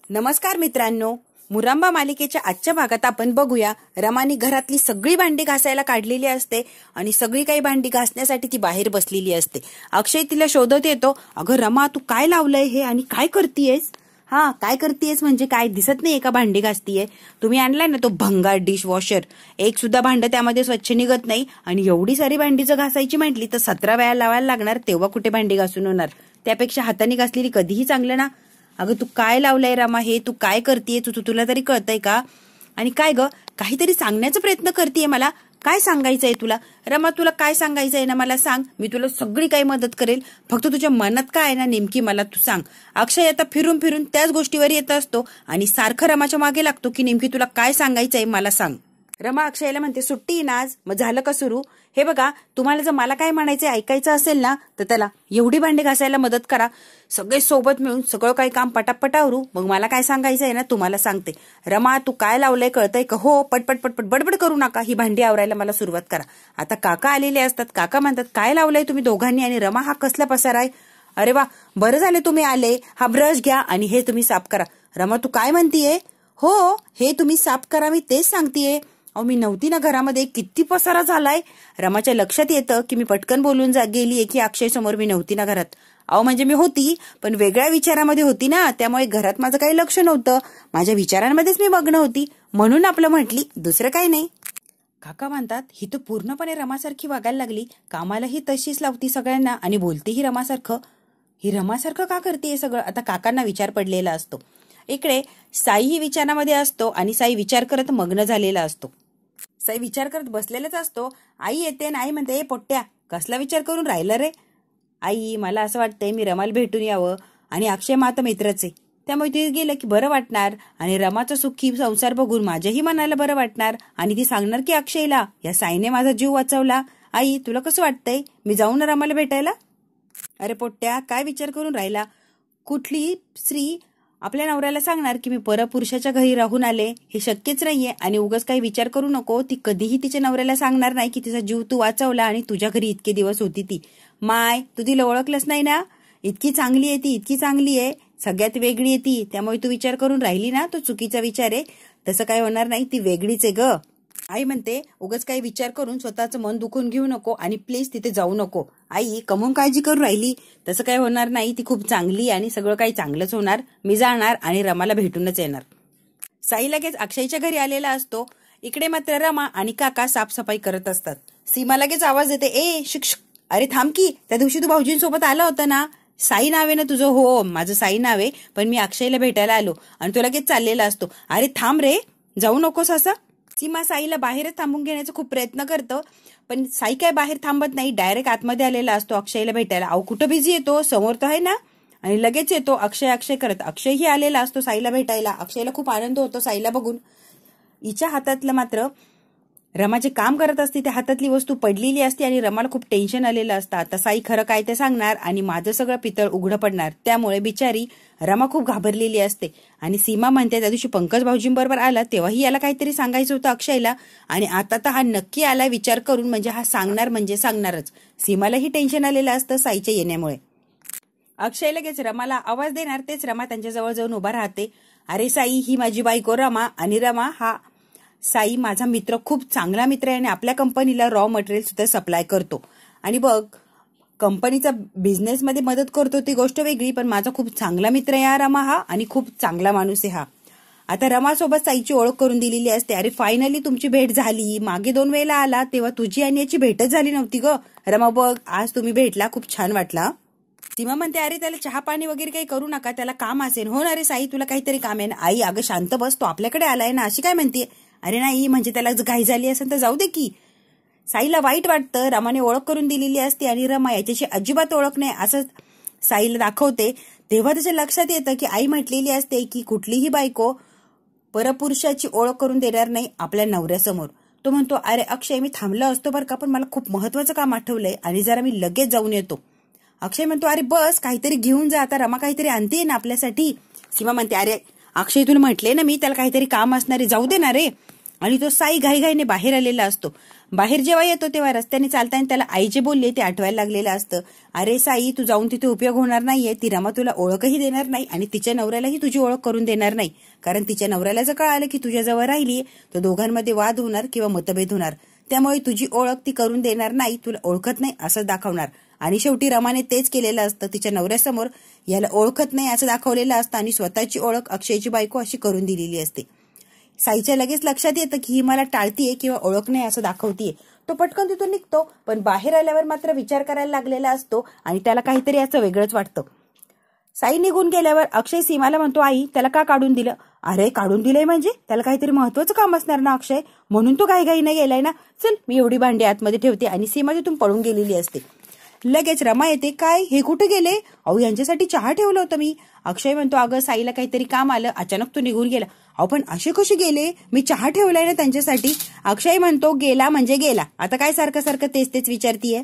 नमस्कार मित्रांनो, मुरांबा मालिकेच्या आजच्या भागात आपण बघूया रमानी घरातली सगळी भांडी घासायला काढलेली असते आणि सगळी काही भांडी घासण्यासाठी ती बाहेर बसलेली असते. अक्षय तिला शोधत येतो. अगं रमा, तू काय लावलंय हे आणि काय करतीयेस? काय करतीयेस म्हणजे काय दिसत नाही का भांडी घासतीये? तुम्ही आणलाय ना तो भंगार डिश वॉशर, एक सुद्धा भांड त्यामध्ये स्वच्छ निघत नाही आणि एवढी सारी भांडी जर घासायची म्हटली तर 17 वेळा लावायला लागणार, तेव्हा कुठे भांडी घासून होणार? त्यापेक्षा हाताने घासलेली कधीही चांगलं ना. अगं तू काय लावलंय रमा, हे तू काय करतीये? तुला तरी कळतंय का? आणि काय ग, काहीतरी सांगण्याचा प्रयत्न करतीये मला. काय सांगायचंय तुला? रमा, तुला काय सांगायचंय ना मला सांग, मी तुला सगळी काही मदत करेल. फक्त तुझ्या मनात काय आहे ना नेमकी मला तू सांग. अक्षय आता फिरून फिरून त्याच गोष्टीवर येत असतो आणि सारखं रमाच्या मागे लागतो की नेमकी तुला काय सांगायचंय मला सांग. रमा अक्षयला म्हणते, सुट्टी ना आज, मग झालं का सुरू? हे बघा, तुम्हाला जर मला काय म्हणायचं ऐकायचं असेल ना तर त्याला एवढी भांडी घासायला मदत करा, सगळे सोबत मिळून सगळं काही काम पटापट आवरू, मग मला काय सांगायचंय ना तुम्हाला सांगते. रमा, तू काय लावलंय कळतंय का? हो, पटपट पटपट बडबड करू नका, ही भांडी आवरायला मला सुरुवात करा. आता काका आलेले असतात. काका म्हणतात, काय लावलंय तुम्ही दोघांनी? आणि रमा, हा कसला पसार आहे? अरे वा, बरं झालं तुम्ही आले, हा ब्रश घ्या आणि हे तुम्ही साफ करा. रमा, तू काय म्हणतीये? हो, हे तुम्ही साफ करा, मी तेच सांगतेय. अहो, मी नव्हती ना घरामध्ये, किती पसारा झालाय. रमाच्या लक्षात येतं की मी पटकन बोलून गेलीये की अक्षय समोर मी नव्हती ना घरात. अहो म्हणजे मी होती, पण वेगळ्या विचारामध्ये होती ना, त्यामुळे घरात माझं काही लक्ष नव्हतं, माझ्या विचारांमध्येच मी मग्न होती, म्हणून आपलं म्हटली, दुसरं काही नाही. काका म्हणतात, ही तर पूर्णपणे रमासारखी वागायला लागली, कामालाही तशीच लावती सगळ्यांना आणि बोलतेही रमासारखं. ही रमासारखं का करते सगळं? आता काकांना विचार पडलेला असतो. इकडे साईही विचारामध्ये असतो आणि साई विचार करत मग्न झालेला असतो. साई विचार करत बसलेलाच असतो. आई येते आणि आई म्हणते, पोट्ट्या, कसला विचार करून राहिला रे? आई, मला असं वाटतंय मी रमाला भेटून यावं, आणि अक्षय माता मित्रच आहे, त्यामुळे ते गेलं की बरं वाटणार आणि रमाचा सुखी संसार बघून माझ्याही मनाला बरं वाटणार आणि ती सांगणार की अक्षयला, या साईने माझा जीव वाचवला. आई, तुला कसं वाटतंय, मी जाऊ ना रमाला भेटायला? अरे पोट्ट्या, काय विचार करून राहिला? कुठली स्त्री आपल्या नवऱ्याला सांगणार की मी परपुरुषाच्या घरी राहून आले? हे शक्यच नाहीये. आणि उगाच काही विचार करू नको, ती कधीही तिच्या नवऱ्याला सांगणार नाही की तिचा जीव तू वाचवला आणि तुझ्या घरी इतके दिवस होती ती. माय, तू तिला ओळखलंच नाही ना, इतकी चांगली आहे ती, इतकी चांगली आहे, सगळ्यात वेगळी आहे ती, त्यामुळे तू विचार करून राहिली ना, तो चुकीचा विचार आहे. तसं काय होणार नाही, ती वेगळीच आहे ग. आई म्हणते, उगाच काही विचार करून स्वतःचं मन दुखून घेऊ नको आणि प्लीज तिथे जाऊ नको. आई, कमून काळजी करून राहिली, तसं काही होणार नाही, ती खूप चांगली आणि सगळं काही चांगलंच होणार. मी जाणार आणि रमाला भेटूनच येणार. साई लगेच अक्षयच्या घरी आलेला असतो. इकडे मात्र रमा आणि काका साफसफाई करत असतात. सीमा लगेच आवाज देते, ए शिक्षक, अरे थांब की, त्या दिवशी तू भाऊजींसोबत आला होता ना? साई नाव आहे ना तुझं? हो, माझं साई नाव आहे, पण मी अक्षयला भेटायला आलो. आणि तो लगेच चाललेला असतो. अरे थांब रे, जाऊ नकोस असं. सीमा साईला बाहेरच थांबून घेण्याचा खूप प्रयत्न करतो, पण साई काय बाहेर थांबत नाही, डायरेक्ट आतमध्ये आलेला असतो अक्षयला भेटायला. अहो, कुठं बिझी येतो, समोर तर आहे ना. आणि लगेच येतो अक्षय अक्षय करत. अक्षयही आलेला असतो साईला भेटायला. अक्षयला खूप आनंद होतो साईला बघून. हिच्या हातातलं मात्र रमाचे काम करत असते, त्या हातातली वस्तू पडलेली असते आणि रमाला खूप टेन्शन आलेलं असतं. आता साई खरं काय ते सांगणार आणि माझं सगळं पितळ उघडं पडणार, त्यामुळे बिचारी रमा खूप घाबरलेली असते. आणि सीमा म्हणते, त्या दिवशी पंकज भाऊजींबरोबर आला तेव्हाही याला काहीतरी सांगायचं होतं अक्षयला, आणि आता तर हा नक्की आलाय विचार करून, म्हणजे हा सांगणार म्हणजे सांगणारच. सीमालाही टेन्शन आलेलं असतं साईच्या येण्यामुळे. अक्षय लगेच रमाला आवाज देणार, तेच रमा त्यांच्याजवळ जाऊन उभा राहते. अरे साई, ही माझी बायको रमा, आणि रमा हा साई माझा मित्र, खूप चांगला मित्र आहे आणि आपल्या कंपनीला रॉ मटेरियल सुद्धा सप्लाय करतो. आणि बघ, कंपनीचा बिझनेसमध्ये मदत करतो ती गोष्ट वेगळी, पण माझा खूप चांगला मित्र आहे रमा हा, आणि खूप चांगला माणूस आहे हा. आता रमासोबत साईची ओळख करून दिलेली असते. अरे फायनली तुमची भेट झाली, मागे 2 वेळेला आला तेव्हा तुझी आणि याची भेटच झाली नव्हती ग. रमा बघ, आज तुम्ही भेटला, खूप छान वाटला. सीमा म्हणते, अरे त्याला चहा पाणी वगैरे काही करू नका, त्याला काम असेल. हो ना रे साई, तुला काहीतरी काम आहे ना? आई, अगं शांत बस, तो आपल्याकडे आलाय ना, अशी काय म्हणते? अरे नाही, म्हणजे त्याला घाई झाली असेल तर जाऊ दे की. साईला वाईट वाटतं, रमाने ओळख करून दिलेली असते आणि रमा याच्याशी अजिबात ओळख नाही असं साईला दाखवते. तेव्हा त्याच्या लक्षात येतं की आई म्हटलेली असते की कुठलीही बायको परपुरुषाची ओळख करून देणार नाही आपल्या नवऱ्यासमोर. तो म्हणतो, अरे अक्षय, मी थांबलो असतो बरं का, पण मला खूप महत्वाचं काम आठवलंय आणि जरा मी लगेच जाऊन येतो. अक्षय म्हणतो, अरे बस, काहीतरी घेऊन जा, आता रमा काहीतरी आणते ना आपल्यासाठी. सीमा म्हणते, अरे अक्षय, तुला म्हटले ना मी, त्याला काहीतरी काम असणारे, जाऊ दे ना रे. आणि तो साई घाईघाईने बाहेर आलेला असतो. बाहेर जेव्हा येतो तेव्हा रस्त्याने चालताना त्याला आई जे बोलले ते आठवायला लागलेलं असतं. अरे साई, तू जाऊन तिथे उपयोग होणार नाहीये, ती रमा तुला ओळखही देणार नाही आणि तिच्या नवऱ्यालाही तुझी ओळख करून देणार नाही, कारण तिच्या नवऱ्याला जर कळालं की तुझ्याजवळ राहिली तर दोघांमध्ये वाद होणार किंवा मतभेद होणार. त्यामुळे तुझी ओळख ती करून देणार नाही, तुला ओळखत नाही असं दाखवणार. आणि शेवटी रमाने तेच केलेलं असतं. तिच्या नवऱ्यासमोर याला ओळखत नाही असं दाखवलेलं असतं आणि स्वतःची ओळख अक्षयची बायको अशी करून दिलेली असते. साईच्या लगेच लक्षात येतं की ही मला टाळतीये किंवा ओळख नाही असं दाखवतीये. तो पटकन तिथून निघतो, पण बाहेर आल्यावर मात्र विचार करायला लागलेला असतो आणि त्याला काहीतरी याचं वेगळंच वाटतं. साई निघून गेल्यावर अक्षय सीमाला म्हणतो, आई त्याला का काढून दिलं? अरे काढून दिलंय म्हणजे त्याला काहीतरी महत्वाचं काम असणार ना अक्षय, म्हणून तो घाईघाईने गेलाय ना. चल मी एवढी भांडी आतमध्ये ठेवते. आणि सीमा तिथून पळून गेलेली असते. लगेच रमा येते, काय हे कुठे गेले? अहो यांच्यासाठी चहा ठेवलं होतं मी. अक्षय म्हणतो, अगं साईला काहीतरी काम आलं, अचानक तो निघून गेला. अहो पण असे कसे गेले? मी चहा ठेवलाय ना त्यांच्यासाठी. अक्षय म्हणतो, गेला म्हणजे गेला, आता काय सारखं सारखं तेच तेच विचारतीये?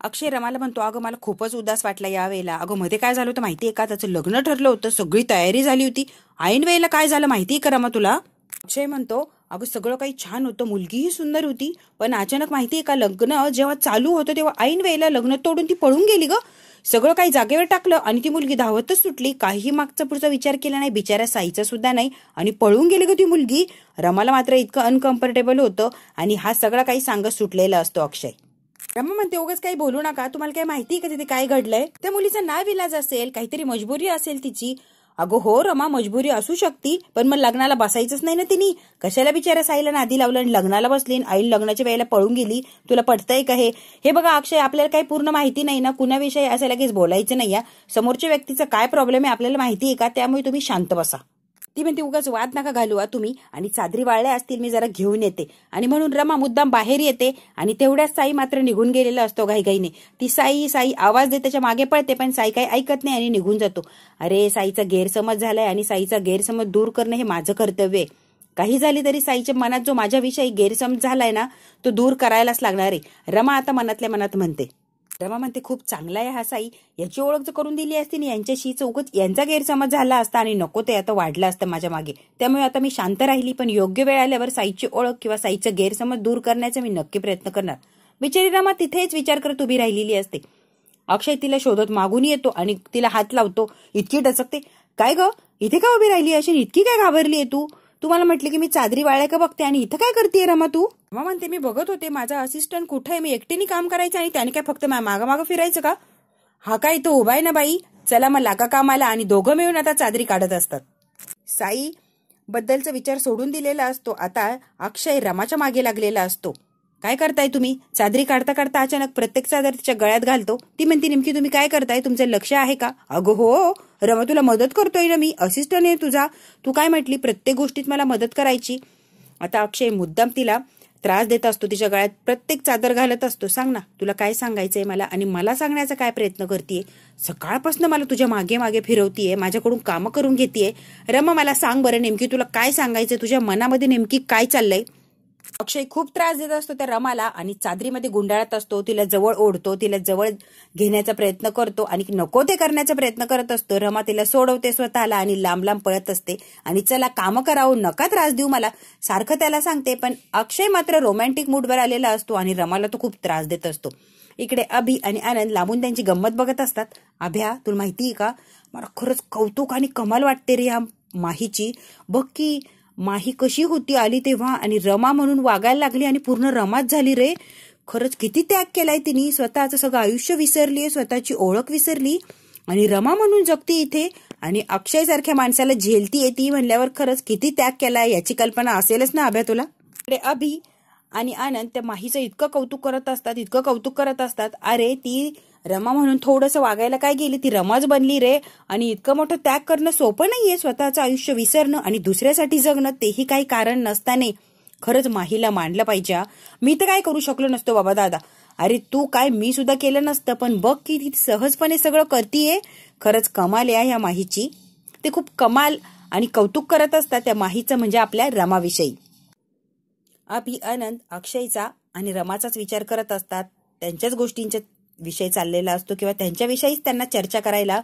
अक्षय रमाला म्हणतो, अगं मला खूपच उदास वाटला यावेळेला. अगं मध्ये काय झालं होतं माहितीये का? त्याचं लग्न ठरलं होतं, सगळी तयारी झाली होती. ऐन वेळेला काय झालं माहितीये का रमा तुला? अक्षय म्हणतो, अगं सगळं काही छान होतं, मुलगीही सुंदर होती, पण अचानक माहितीये का लग्न जेव्हा चालू होतं तेव्हा ऐन वेळेला लग्न तोडून ती पळून गेली ग. सगळं काही जागेवर टाकलं आणि ती मुलगी धावतच सुटली. काही मागचा पुढचा विचार केला नाही, बिचाऱ्या साईचा सुद्धा नाही, आणि पळून गेली ग ती मुलगी. रमाला मात्र इतकं अनकम्फर्टेबल होतं आणि हा सगळा काही सांगत सुटलेला असतो अक्षय. रमा म्हणते, उगाच काही बोलू नका, तुम्हाला काय माहिती का तिथे काय घडलंय? त्या मुलीचा नाविलाज असेल, काहीतरी मजबुरी असेल तिची. अगो हो रमा, मजबुरी असू शकती, पण मग लग्नाला बसायचंच नाही ना तिने. कशाला बिचारा साईला नादी लावलं आणि लग्नाला बसली, आई लग्नाच्या वेळेला पळून गेली. तुला पटतंय का हे? हे बघा अक्षय, आपल्याला काही पूर्ण माहिती नाही ना कुणाविषयी, असं लगेच बोलायचं नाही. समोरच्या व्यक्तीचा काय प्रॉब्लेम आहे आपल्याला माहिती आहे का? त्यामुळे तुम्ही शांत बसा. ती म्हणते, उगाच वाद नका घालू तुम्ही, आणि चादरी वाळल्या असतील मी जरा घेऊन येते. आणि म्हणून रमा मुद्दाम बाहेर येते आणि तेवढ्याच साई मात्र निघून गेलेला असतो घाईघाईने. ती साई साई आवाज देते, त्याच्या मागे पळते, पण साई काही ऐकत नाही आणि निघून जातो. अरे साईचा गैरसमज झालाय आणि साईचा गैरसमज दूर करणं हे माझं कर्तव्य आहे. काही झाली तरी साईच्या मनात जो माझ्याविषयी गैरसमज झालाय ना तो दूर करायलाच लागणार आहे, रमा आता मनातल्या मनात म्हणते. रमा म्हणते, खूप चांगला आहे हा साई, याची ओळख जर करून दिली असती ना यांच्याशी चौकच यांचा गैरसमज झाला असता आणि नको ते आता वाढलं असतं माझ्या मागे. त्यामुळे आता मी शांत राहिली, पण योग्य वेळ आल्यावर साईची ओळख किंवा साईचं गैरसमज दूर करण्याचा मी नक्की प्रयत्न करणार. बिचारी रमा तिथेच विचार करत उभी राहिलेली असते. अक्षय तिला शोधत मागून येतो आणि तिला हात लावतो. इतकी डचकते, काय ग इथे का उभी राहिली अशी, इतकी काय घाबरली आहे तू? तुम्हाला म्हटलं की मी चादरी वाळ्या का बघते आणि इथं काय करतेय रमा तू? रमा म्हणते, मी बघत होते माझा असिस्टंट कुठे आहे, मी एकटीने काम करायचं आणि त्याने काय फक्त मागं मागं फिरायचं का? हा काय तो उभा आहे ना बाई, चला मग लागा कामाला. आणि दोघं मिळून आता चादरी काढत असतात. साई बद्दलचा विचार सोडून दिलेला असतो. आता अक्षय रमाच्या मागे लागलेला असतो. काय करताय तुम्ही? चादरी काढता काढता अचानक प्रत्येक चादर तिच्या गळ्यात घालतो. ती म्हणते, नेमकी तुम्ही काय करताय, तुमचं लक्ष आहे का? अगं हो रमा, तुला मदत करतोय ना मी, असिस्टंट आहे तुझा, तू काय म्हटली प्रत्येक गोष्टीत मला मदत करायची. आता अक्षय मुद्दाम तिला त्रास देत असतो, तिच्या गळ्यात प्रत्येक चादर घालत असतो. सांग ना तुला काय सांगायचंय मला, आणि मला सांगण्याचा काय प्रयत्न करतेय? सकाळपासून मला तुझ्या मागे मागे फिरवतीये, माझ्याकडून कामं करून घेतेय. रमा मला सांग बरं, नेमकी तुला काय सांगायचंय, तुझ्या मनामध्ये नेमकी काय चाललंय? अक्षय खूप त्रास देत असतो त्या रमाला आणि चादरीमध्ये गुंडाळत असतो. तिला जवळ ओढतो, तिला जवळ घेण्याचा प्रयत्न करतो आणि नको ते करण्याचा प्रयत्न करत असतो. रमा तिला सोडवते स्वतःला आणि लांब लांब पळत असते आणि चला कामं करावं, नका त्रास देऊ मला, सारखं त्याला सांगते. पण अक्षय मात्र रोमॅन्टिक मूडवर आलेला असतो आणि रमाला तो खूप त्रास देत असतो. इकडे अभि आणि आनंद लांबून त्यांची गंमत बघत असतात. अभ्या, तुला माहितीये का, मला खरंच कौतुक आणि कमाल वाटते रे ह्या माहीची. बघ की माही कशी होती आली तेव्हा, आणि रमा म्हणून वागायला लागली आणि पूर्ण रमाच झाली रे. खरंच किती त्याग केलाय तिने, स्वतःचं सगळं आयुष्य विसरलीये, स्वतःची ओळख विसरली आणि रमा म्हणून जगती इथे. आणि अक्षय सारख्या माणसाला झेलती येते म्हणल्यावर खरंच किती त्याग केलाय याची कल्पना असेलच ना अभ्या तुला. इकडे अभि आणि आनंद त्या माहीचं इतकं कौतुक करत असतात, इतकं कौतुक करत असतात. अरे ती रमा म्हणून थोडंसं वागायला काय गेली, ती रमाच बनली रे. आणि इतकं मोठं त्याग करणं सोपं नाहीये, स्वतःचं आयुष्य विसरणं आणि दुसऱ्यासाठी जगणं, तेही काही कारण नसताने. खरंच माहीला मानलं पाहिजे. मी तर काय करू शकलो नसतो बाबा दादा. अरे तू काय, मी सुद्धा केलं नसतं, पण बघ की ती सहजपणे सगळं करतीये. खरंच कमाल आहे ह्या माहीची. ते खूप कमाल आणि कौतुक करत असतात त्या माहीचं, म्हणजे आपल्या रमाविषयी. अभि आनंद अक्षयचा आणि रमाचाच विचार करत असतात, त्यांच्याच गोष्टींच्या विषय चाललेला असतो किंवा त्यांच्याविषयीच त्यांना चर्चा करायला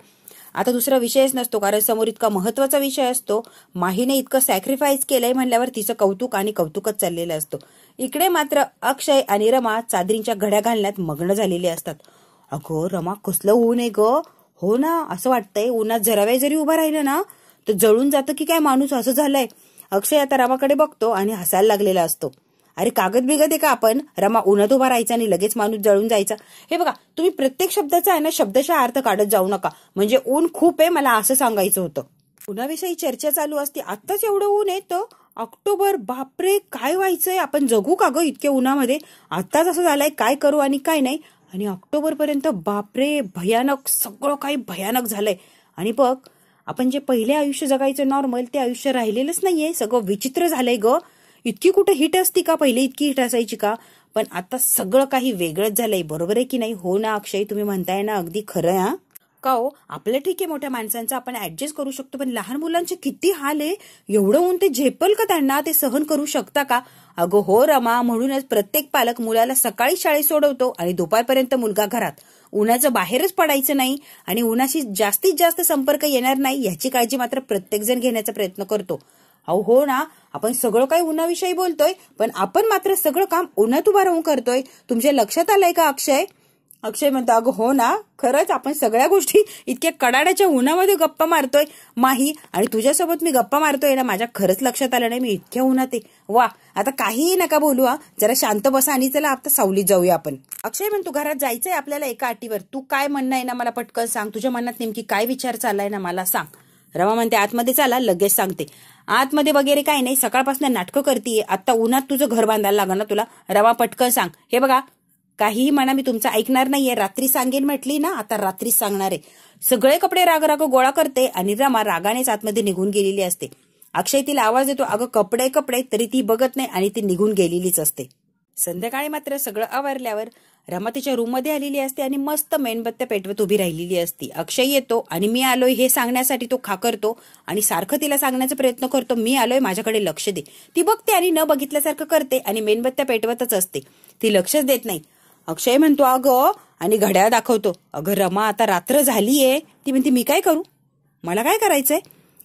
आता दुसरा विषयच नसतो, कारण समोर इतका महत्वाचा विषय असतो. माहीने इतकं सॅक्रिफाईस केलंय म्हणल्यावर तिचं कौतुक आणि कौतुकच चाललेलं असतं. इकडे मात्र अक्षय आणि रमा चादरींच्या घड्या घालण्यात मग्न झालेले असतात. अगं रमा, कसलं ऊन आहे ग. हो ना, असं वाटतंय उन्हात जरा वेळ जरी उभा राहिलं ना तर जळून जातं की काय माणूस, असं झालंय. अक्षय आता रमाकडे बघतो आणि हसायला लागलेला असतो. अरे कागद बिगद आहे का आपण? रमा, उन्हात उभा राहायचा आणि लगेच माणूस जळून जायचा? हे बघा, तुम्ही प्रत्येक शब्दाचा आहे ना शब्दशः अर्थ काढत जाऊ नका. म्हणजे ऊन खूप आहे, मला असं सांगायचं होतं. उन्हाविषयी चर्चा चालू असते. आत्ताच एवढं ऊन आहे तर ऑक्टोबर, बापरे काय व्हायचंय, आपण जगू का ग इतक्या उन्हामध्ये? आत्ताच असं झालंय, काय करू आणि काय नाही. आणि ऑक्टोबर पर्यंत बापरे भयानक, सगळं काही भयानक झालंय. आणि बघ, आपण जे पहिले आयुष्य जगायचं नॉर्मल, ते आयुष्य राहिलेलंच नाहीये, सगळं विचित्र झालंय ग. इतकी कुठे हिट असती का? पहिले इतकी हिट असायची का? पण आता सगळं काही वेगळंच झालंय. बरोबर आहे की नाही? हो ना अक्षय, तुम्ही म्हणताय ना, अगदी खरं आहे. का हो, आपलं ठीक आहे, मोठ्या माणसांचं आपण ऍडजस्ट करू शकतो, पण लहान मुलांचे किती हाल आहे. एवढं ऊन ते झेपल का? त्यांना ते सहन करू शकता का? अगं हो रमा, म्हणूनच प्रत्येक पालक मुलाला सकाळी शाळेत सोडवतो आणि दुपारपर्यंत मुलगा घरात. उन्हाचं बाहेरच पडायचं नाही आणि उन्हाशी जास्तीत जास्त संपर्क येणार नाही याची काळजी मात्र प्रत्येक जण घेण्याचा प्रयत्न करतो. अहो हो ना, आपण सगळं काही उन्हाविषयी बोलतोय, पण आपण मात्र सगळं काम उन्हात उभा राहून करतोय. तुमच्या लक्षात आलंय का अक्षय? अक्षय म्हणतो, अगं हो ना, खरंच आपण सगळ्या गोष्टी इतक्या कडाड्याच्या उन्हामध्ये गप्पा मारतोय माही, आणि तुझ्यासोबत मी गप्पा मारतोय ना, माझ्या खरंच लक्षात आलं नाही मी इतक्या उन्हात आहे. वा, आता काहीही नका बोलू हा, जरा शांत बसा आणि चला आता सावलीत जाऊया आपण. अक्षय म्हणतो, घरात जायचंय आपल्याला एका अटीवर. तू काय म्हणणं आहे ना मला पटकन सांग, तुझ्या मनात नेमकी काय विचार चाललाय ना मला सांग. रमा म्हणते, आतमध्ये चाला, लगेच सांगते. आतमध्ये वगैरे काय नाही, सकाळपासून नाटकं करतीये, आता उन्हात तुझं घर बांधायला लागणार ना तुला. रमा पटकन सांग. हे बघा, काहीही म्हणा, मी तुमचं ऐकणार नाहीये. रात्री सांगेन म्हटली ना, आता रात्रीच सांगणार आहे. सगळे कपडे राग गोळा करते आणि रमा रागानेच आतमध्ये निघून गेलेली असते. अक्षय तिला आवाज देतो, अगं कपडे कपडे, तरी ती बघत नाही आणि ती निघून गेलेलीच असते. संध्याकाळी मात्र सगळं आवरल्यावर रमा तिच्या रूममध्ये आलेली असते आणि मस्त मेणबत्त्या पेटवत उभी राहिलेली असती. अक्षय येतो आणि मी आलोय हे सांगण्यासाठी तो खाकरतो आणि सारखं तिला सांगण्याचा प्रयत्न करतो, मी आलोय, माझ्याकडे लक्ष दे. ती बघते आणि न बघितल्यासारखं करते आणि मेणबत्त्या पेटवतच असते. ती लक्षच देत नाही. अक्षय म्हणतो, अगं, आणि घड्याळ दाखवतो. अगं रमा, आता रात्र झालीये. ती म्हणते, मी काय करू, मला काय करायचंय?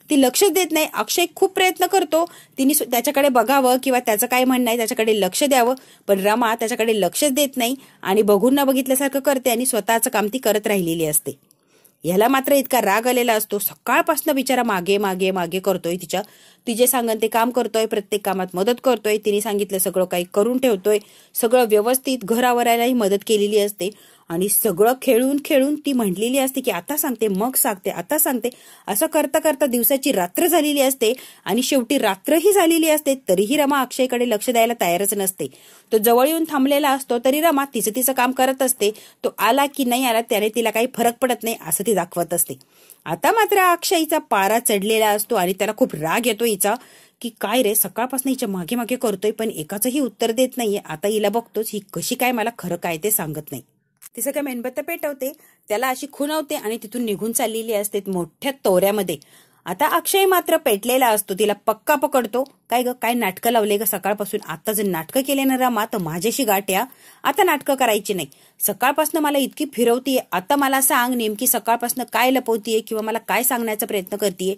ती लक्षच देत नाही. अक्षय खूप प्रयत्न करतो तिने त्याच्याकडे बघावं किंवा त्याचं काय म्हणणं आहे त्याच्याकडे लक्ष द्यावं, पण रमा त्याच्याकडे लक्षच देत नाही आणि बघून न बघितल्यासारखं करते आणि स्वतःचं काम ती करत राहिलेली असते. ह्याला मात्र इतका राग आलेला असतो. सकाळपासून बिचारा मागे मागे मागे करतोय, ती जे सांगन ते काम करतोय, प्रत्येक कामात मदत करतोय, तिने सांगितलं सगळं काही करून ठेवतोय, सगळं व्यवस्थित घर आवरायलाही मदत केलेली असते आणि सगळं खेळून खेळून ती म्हटलेली असते की आता सांगते, मग सांगते, आता सांगते. असं करता करता दिवसाची रात्र झालेली असते आणि शेवटी रात्रही झालेली असते, तरीही रमा अक्षयकडे लक्ष द्यायला तयारच नसते. तो जवळ येऊन थांबलेला असतो तरी रमा तिचं काम करत असते. तो आला की नाही आला त्याने तिला काही फरक पडत नाही असं ती दाखवत असते. आता मात्र अक्षयचा पारा चढलेला असतो आणि त्याला खूप राग येतो हिचा, की काय रे, सकाळपासून हिच्या मागे मागे करतोय पण एकाचंही उत्तर देत नाहीये. आता हिला बघतोच, ही कशी काय मला खरं काय ते सांगत नाही. तिचं काय मेणबत्त्या पेटवते, त्याला अशी खुणावते आणि तिथून निघून चाललेली असते मोठ्या तोऱ्यामध्ये. आता अक्षय मात्र पेटलेला असतो, तिला पक्का पकडतो. काय ग, काय नाटकं लावले ग सकाळपासून? आता जर नाटकं केले ना रमा तर माझ्याशी गाठ या. आता नाटकं करायची नाही. सकाळपासून मला इतकी फिरवतीये, आता मला सांग नेमकी सकाळपासून काय लपवतीये किंवा मला काय सांगण्याचा प्रयत्न करतीये?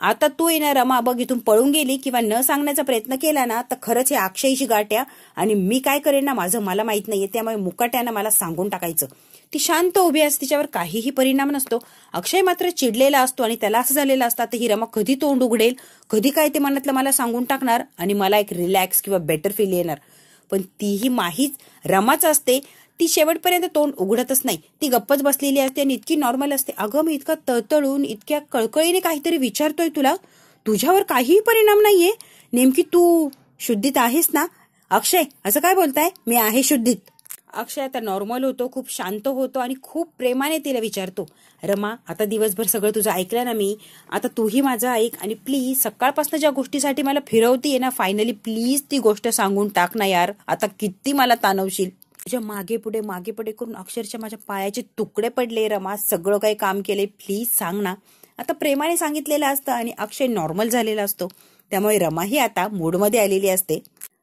आता तू येणार रमा, बघ इथून पळून गेली किंवा न सांगण्याचा प्रयत्न केला ना तर खरंच हे अक्षयशी गाठ्या आणि मी काय करेन ना माझं मला माहित नाहीये, त्यामुळे मुकाट्यानं मला सांगून टाकायचं. ती शांत उभी असते, तिच्यावर काहीही परिणाम नसतो. अक्षय मात्र चिडलेला असतो आणि त्याला असं झालेलं असतं तर ही रमा कधी तोंड उघडेल, कधी काय ते मनातलं मला सांगून टाकणार आणि मला एक रिलॅक्स किंवा बेटर फील येणार. पण तीही माहीच रमाच असते, ती शेवटपर्यंत तोंड उघडतच नाही. ती गप्पच बसलेली असते आणि इतकी नॉर्मल असते. अगं, मी इतका तळतळून इतक्या कळकळीने काहीतरी विचारतोय तुला, तुझ्यावर काहीही परिणाम नाहीये. नेमकी तू शुद्धीत आहेस ना? अक्षय, असं काय बोलताय? मी आहे शुद्धीत. अक्षय आता नॉर्मल होतो, खूप शांत होतो आणि खूप प्रेमाने तिला विचारतो, रमा, आता दिवसभर सगळं तुझं ऐकलं ना मी, आता तूही माझं ऐक आणि प्लीज सकाळपासून ज्या गोष्टीसाठी मला फिरवतीये ना, फायनली प्लीज ती गोष्ट सांगून टाक ना यार. आता किती मला ताणवशील? तुझ्या मागे पुढे करून अक्षरशः माझ्या पायाचे तुकडे पडले रमा, सगळं काही काम केले, प्लीज सांग ना. आता प्रेमाने सांगितलेलं असतं आणि अक्षय नॉर्मल झालेला असतो, त्यामुळे रमाही आता मूडमध्ये आलेली असते.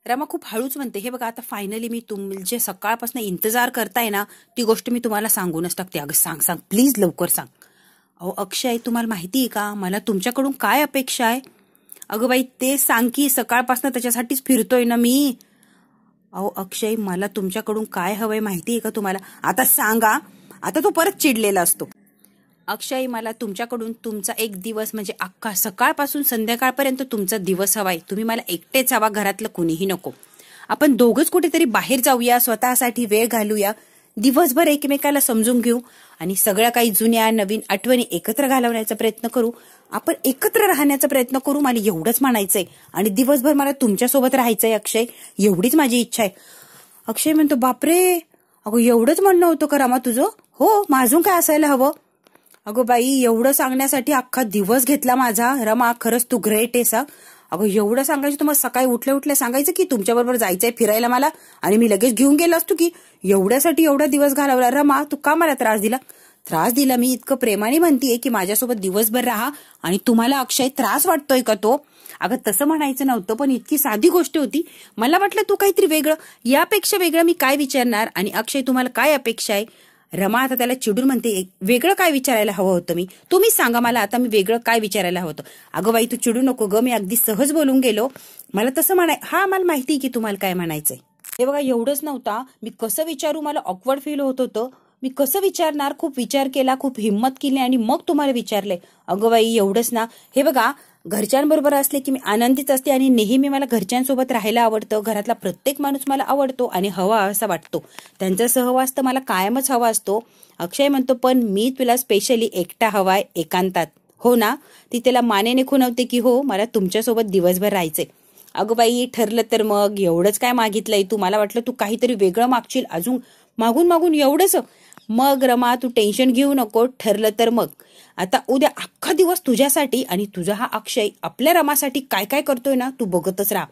रमा खूप हळूच म्हणते, हे बघा आता फायनली मी जे सकाळपासून इंतजार करताय ना ती गोष्ट मी तुम्हाला सांगूनच टाकते. अगं सांग सांग प्लीज लवकर सांग. अहो अक्षय, तुम्हाला माहिती आहे का मला तुमच्याकडून काय अपेक्षा आहे? अगं बाई ते सांग की, सकाळपासून त्याच्यासाठीच फिरतोय ना मी. अहो अक्षय, मला तुमच्याकडून काय हवंय माहिती आहे का तुम्हाला? आता सांगा. आता तो परत चिडलेला असतो. अक्षय, मला तुमच्याकडून तुमचा एक दिवस म्हणजे अख्खा सकाळपासून संध्याकाळपर्यंत तुमचा दिवस हवाय. तुम्ही मला एकटेच हवा, घरातलं कुणीही नको. आपण दोघंच कुठेतरी बाहेर जाऊया, स्वतःसाठी वेळ घालूया, दिवसभर एकमेकाला समजून घेऊ आणि सगळ्या काही जुन्या नवीन आठवणी एकत्र घालवण्याचा प्रयत्न करू. आपण एकत्र राहण्याचा प्रयत्न करू, मला एवढंच म्हणायचंय. आणि दिवसभर मला तुमच्यासोबत राहायचंय अक्षय, एवढीच माझी इच्छा आहे. अक्षय म्हणतो, बापरे, अगं एवढंच म्हणणं होतं का रमा तुझं? हो, माझून काय असायला हवं? अगं बाई, एवढं सांगण्यासाठी अख्खा दिवस घेतला माझा. रमा खरंच तू ग्रेट आहेस. अगं एवढं सांगायचं तुम्हाला, सकाळी उठल्या उठल्या सांगायचं की तुमच्याबरोबर जायचंय फिरायला मला, आणि मी लगेच घेऊन गेलो असतो की. एवढ्यासाठी एवढा दिवस घालवला. रमा तू का मला त्रास दिला? त्रास दिला मी इतकं प्रेमाने म्हणतीये की माझ्यासोबत दिवसभर राहा, आणि तुम्हाला अक्षय त्रास वाटतोय का तो? अगं तसं म्हणायचं नव्हतं, पण इतकी साधी गोष्ट होती. मला वाटलं तू काहीतरी वेगळं, यापेक्षा वेगळं मी काय विचारणार? आणि अक्षय तुम्हाला काय अपेक्षा आहे? रमा आता त्याला चिडून म्हणते, वेगळं काय विचारायला हवं होतं मी? तुम्ही सांगा मला आता, मी वेगळं काय विचारायला हवं होतं? अगं बाई तू चिडू नको ग, मी अगदी सहज बोलून गेलो. मला तसं हा मला माहिती की तुम्हाला काय म्हणायचंय. हे बघा एवढंच नव्हता, मी कसं विचारू, मला ऑकवर्ड फील होत होतं. मी कसं विचारणार, खूप विचार केला, खूप हिंमत केली आणि मग तुम्हाला विचारले. अगं बाई एवढंच ना, हे बघा घरच्यांबरोबर असले की मी आनंदीच असते आणि नेहमी मला घरच्यांसोबत राहायला आवडतं. घरातला प्रत्येक माणूस मला आवडतो आणि हवा असा वाटतो. त्यांचा सहवास तर मला कायमच हवा असतो. अक्षय म्हणतो, पण मी तुला स्पेशली एकटा हवाय, एकांतात. हो ना? ती त्याला मानेने खुणवते की हो, मला तुमच्यासोबत दिवसभर राहायचंय. अगं बाई ठरलं तर मग एवढंच काय मागितलंय तू? मला वाटलं तू काहीतरी वेगळं मागशील, अजून मागून मागून एवढंच. मग रमा तू टेन्शन घेऊ नको, ठरलं तर मग आता उद्या अख्खा दिवस तुझ्यासाठी, आणि तुझा हा अक्षय आपल्या रमासाठी काय काय करतोय ना तू बघतच राहा.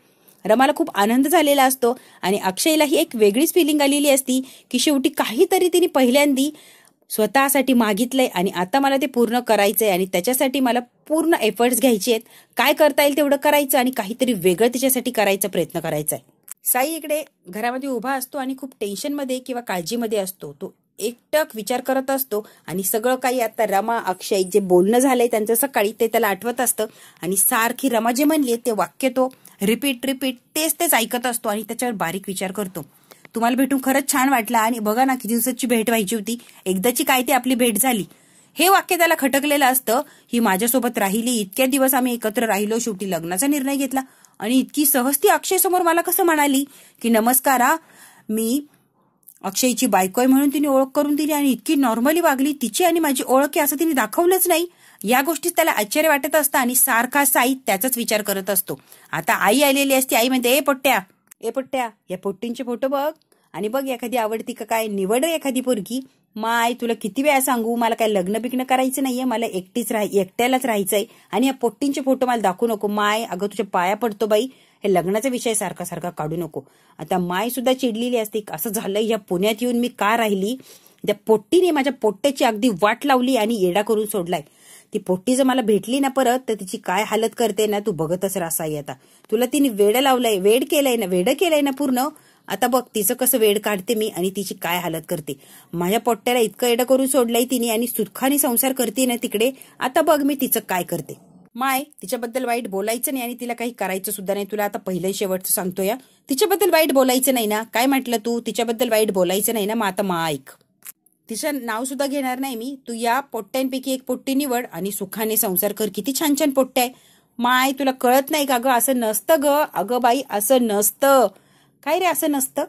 रमाला खूप आनंद झालेला असतो आणि अक्षयलाही एक वेगळीच फिलिंग आलेली असती की शेवटी काहीतरी तिने पहिल्यांदी स्वतःसाठी मागितलंय आणि आता मला ते पूर्ण करायचंय, आणि त्याच्यासाठी मला पूर्ण एफर्ट्स घ्यायचे आहेत. काय करता येईल तेवढं करायचं आणि काहीतरी वेगळं तिच्यासाठी करायचा प्रयत्न करायचा आहे. साई इकडे घरामध्ये उभा असतो आणि खूप टेन्शनमध्ये किंवा काळजीमध्ये असतो. तो एकटक विचार करत असतो आणि सगळं काही आता रमा अक्षय जे बोलणं झालंय त्यांचं सकाळी ते त्याला आठवत असतं, आणि सारखी रमा जे म्हणली ते वाक्य तो रिपीट तेच ऐकत असतो आणि त्याच्यावर बारीक विचार करतो. तुम्हाला भेटून खरंच छान वाटलं, आणि बघा ना किती दिवसाची भेट व्हायची होती, एकदाची काय ती आपली भेट झाली. हे वाक्य त्याला खटकलेलं असतं. ही माझ्यासोबत राहिली, इतक्या दिवस आम्ही एकत्र राहिलो, शेवटी लग्नाचा निर्णय घेतला, आणि इतकी सहज ती अक्षय समोर मला कसं म्हणाली की नमस्कार मी अक्षयची बायको आहे म्हणून तिने ओळख करून दिली, आणि इतकी नॉर्मली वागली. तिची आणि माझी ओळख आहे असं तिने दाखवलंच नाही. या गोष्टीत त्याला आश्चर्य वाटत असतं आणि सारखा साई त्याचाच विचार करत असतो. आता आई आलेली असते. आई म्हणते, ए पोट्ट्या या पोट्टींचे फोटो बघ आणि बघ एखादी आवडती का काय, निवड एखादी पोरगी. माय तुला किती वेळा सांगू, मला काय लग्न बिग्न करायचं नाहीये, मला एकट्यालाच राहायचंय, आणि या पोट्टींचे फोटो मला दाखवू नको. माय अगं तुझ्या पाया पडतो बाई, हे लग्नाचा विषय सारखा काढू नको. आता माय सुद्धा चिडलेली असते, असं झालं या पुण्यात येऊन मी का राहिली, त्या पोट्टीने माझ्या पोट्ट्याची अगदी वाट लावली आणि येडा करून सोडलाय. ती पोट्टी जर मला भेटली ना परत तर तिची काय हालत करते ना तू बघतच राहा साई. आता तुला तिने वेड केलंय ना पूर्ण. आता बघ तिचं कसं वेड काढते मी आणि तिची काय हालत करते. माझ्या पोट्ट्याला इतकं एडं करून सोडलंय तिने आणि सुखाने संसार करते ना तिकडे. आता बघ मी तिचं काय करते. माय तिच्याबद्दल वाईट बोलायचं नाही आणि तिला काही करायचं सुद्धा नाही. तुला आता पहिलं शेवटचं सांगतोय, तिच्याबद्दल वाईट बोलायचं नाही ना. काय म्हटलं तू? तिच्याबद्दल वाईट बोलायचं नाही ना. मग आता मा ऐक, तिचं नाव सुद्धा घेणार नाही मी. तू या पोट्ट्यांपैकी एक पोट्टी निवड आणि सुखाने संसार कर. किती छान छान पोट्ट्या आहे. माय तुला कळत नाही का ग? असं नसतं ग. अगं बाई असं नसतं. काय रे असं नसतं?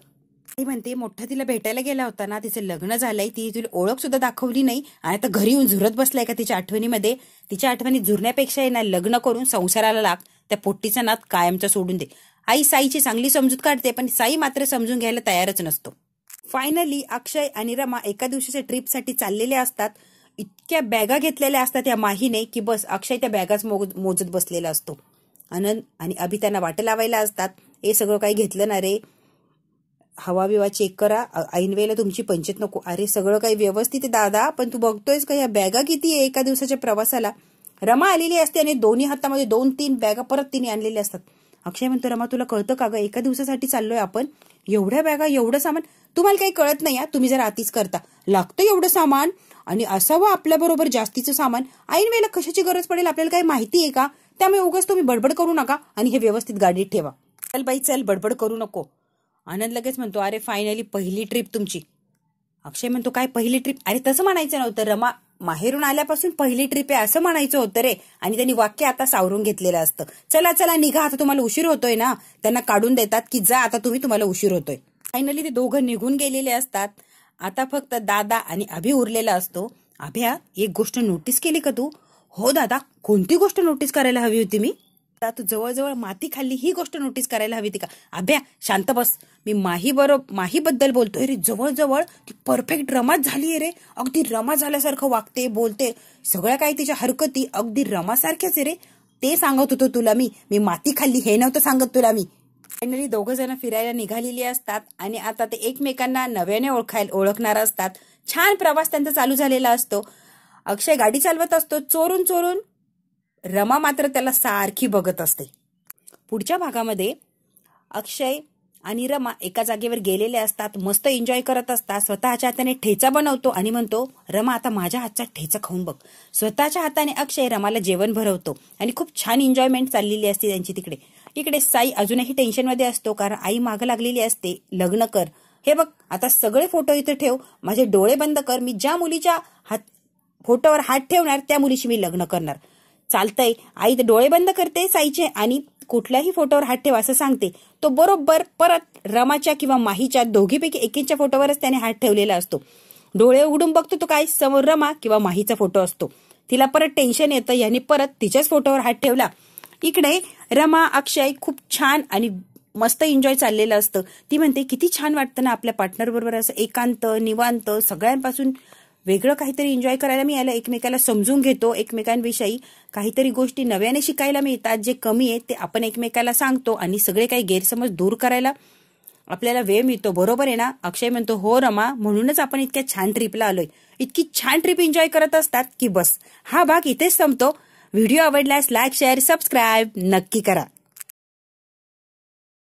ती म्हणते मोठा तिला भेटायला गेला होता ना, तिचं लग्न झालंय, ती तुला ओळख सुद्धा दाखवली नाही आणि आता घरी येऊन झुरत बसलाय का तिच्या आठवणीमध्ये. तिच्या आठवणीत झुरण्यापेक्षा आहे ना लग्न करून संसाराला लाग. त्या पोट्टीचा नाद कायमचा सोडून दे. आई साईची चांगली समजूत काढते पण साई मात्र समजून घ्यायला तयारच नसतो. फायनली अक्षय आणि रमा एका दिवसाच्या ट्रिपसाठी चाललेले असतात. इतक्या बॅगा घेतलेल्या असतात या माहीने की बस अक्षय त्या बॅगाच मोजत बसलेला असतो. आनंद आणि अभि त्यांना वाट लावायला असतात. हे सगळं काही घेतलं ना रे, हवा बिवा चेक करा, ऐनवेळेला तुमची पंचायत नको. अरे सगळं काही व्यवस्थित आहे दादा, पण तू बघतोयस का या बॅगा किती आहे एका दिवसाच्या प्रवासाला. रमा आलेली असते आणि दोन्ही हातामध्ये 2-3 बॅगा परत तिने आणलेल्या असतात. अक्षय म्हणतो रमा तुला कळतं का ग, एका दिवसासाठी चाललोय आपण, एवढ्या बॅगा एवढं सामान, तुम्हाला काही कळत नाही तुम्ही जर आतीच करता, लागतं एवढं सामान आणि असावं आपल्या बरोबर जास्तीचं सामान, ऐन वेळेला कशाची गरज पडेल आपल्याला काही माहिती आहे का, त्यामुळे उगाच तुम्ही बडबड करू नका आणि हे व्यवस्थित गाडीत ठेवा. चल बाई चल, बडबड करू नको. आनंद लगेच म्हणतो अरे फायनली पहिली ट्रिप तुमची. अक्षय म्हणतो काय पहिली ट्रिप, अरे तसं म्हणायचं नव्हतं, रमा माहेरून आल्यापासून पहिली ट्रिप आहे असं म्हणायचं होतं रे. आणि त्यांनी वाक्य आता सावरून घेतलेलं असतं. चला चला निघा आता, तुम्हाला उशीर होतोय ना. त्यांना काढून देतात की जा आता तुम्हाला उशीर होतोय. फायनली ते दोघं निघून गेलेले असतात. आता फक्त दादा आणि अभि उरलेला असतो. अभ्या एक गोष्ट नोटीस केली का तू? हो दादा, कोणती गोष्ट नोटीस करायला हवी होती मी? तू जवळजवळ माती खाल्ली ही गोष्ट नोटीस करायला हवी होती का? अभ्या शांत बस, मी माहीबद्दल बोलतोय रे. जवळजवळ ती परफेक्ट रमाच झालीये रे, अगदी रमा झाल्यासारखं वागते बोलते, सगळ्या काही तिच्या हरकती अगदी रमासारख्याच आहे रे. ते सांगत होतो तुला मी माती खाल्ली हे नव्हतं सांगत तुला मी. फायनली दोघं जण फिरायला निघालेली असतात आणि आता ते एकमेकांना नव्याने ओळखणार असतात. छान प्रवास त्यांचा चालू झालेला असतो. अक्षय गाडी चालवत असतो चोरून, रमा मात्र त्याला सारखी बघत असते. पुढच्या भागामध्ये अक्षय आणि रमा एका जागेवर गेलेले असतात, मस्त एन्जॉय करत असतात. स्वतःच्या हाताने ठेचा बनवतो आणि म्हणतो रमा आता माझ्या हातचा ठेचा खाऊन बघ. स्वतःच्या हाताने अक्षय रमाला जेवण भरवतो आणि खूप छान एन्जॉयमेंट चाललेली असते त्यांची तिकडे. इकडे साई अजूनही टेन्शनमध्ये असतो, कारण आई मागं लागलेली असते, लग्न कर, हे बघ आता सगळे फोटो इथे ठेव, माझे डोळे बंद कर, मी ज्या मुलीच्या फोटोवर हात ठेवणार त्या मुलीशी मी लग्न करणार. चालतंय. आई तर डोळे बंद करते साईचे आणि कुठल्याही फोटोवर हात ठेवा असं सांगते. तो बरोबर परत रमाच्या किंवा माहीच्या दोघीपैकी एकीच्या फोटोवरच त्याने हात ठेवलेला असतो. डोळे उघडून बघतो तो काय समोर रमा किंवा माहीचा फोटो असतो. तिला परत टेन्शन येतं, याने परत तिच्याच फोटोवर हात ठेवला. इकडे रमा अक्षय खूप छान आणि मस्त एन्जॉय चाललेलं असतं. ती म्हणते किती छान वाटतं ना आपल्या पार्टनर बरोबर असं एकांत निवांत सगळ्यांपासून वेगळं काहीतरी एन्जॉय करायला मिळालं. एकमेकाला समजून घेतो, एकमेकांविषयी काहीतरी गोष्टी नव्याने शिकायला मिळतात. जे कमी आहे ते आपण एकमेकाला सांगतो आणि सगळे काही गैरसमज दूर करायला आपल्याला वेळ मिळतो. बरोबर आहे ना? अक्षय म्हणतो हो रमा, म्हणूनच आपण इतक्या छान ट्रिपला आलोय. इतकी छान ट्रिप एन्जॉय करत असतात की बस. हा भाग इथेच संपतो. व्हिडिओ आवडल्यास लाईक शेअर सबस्क्राईब नक्की करा.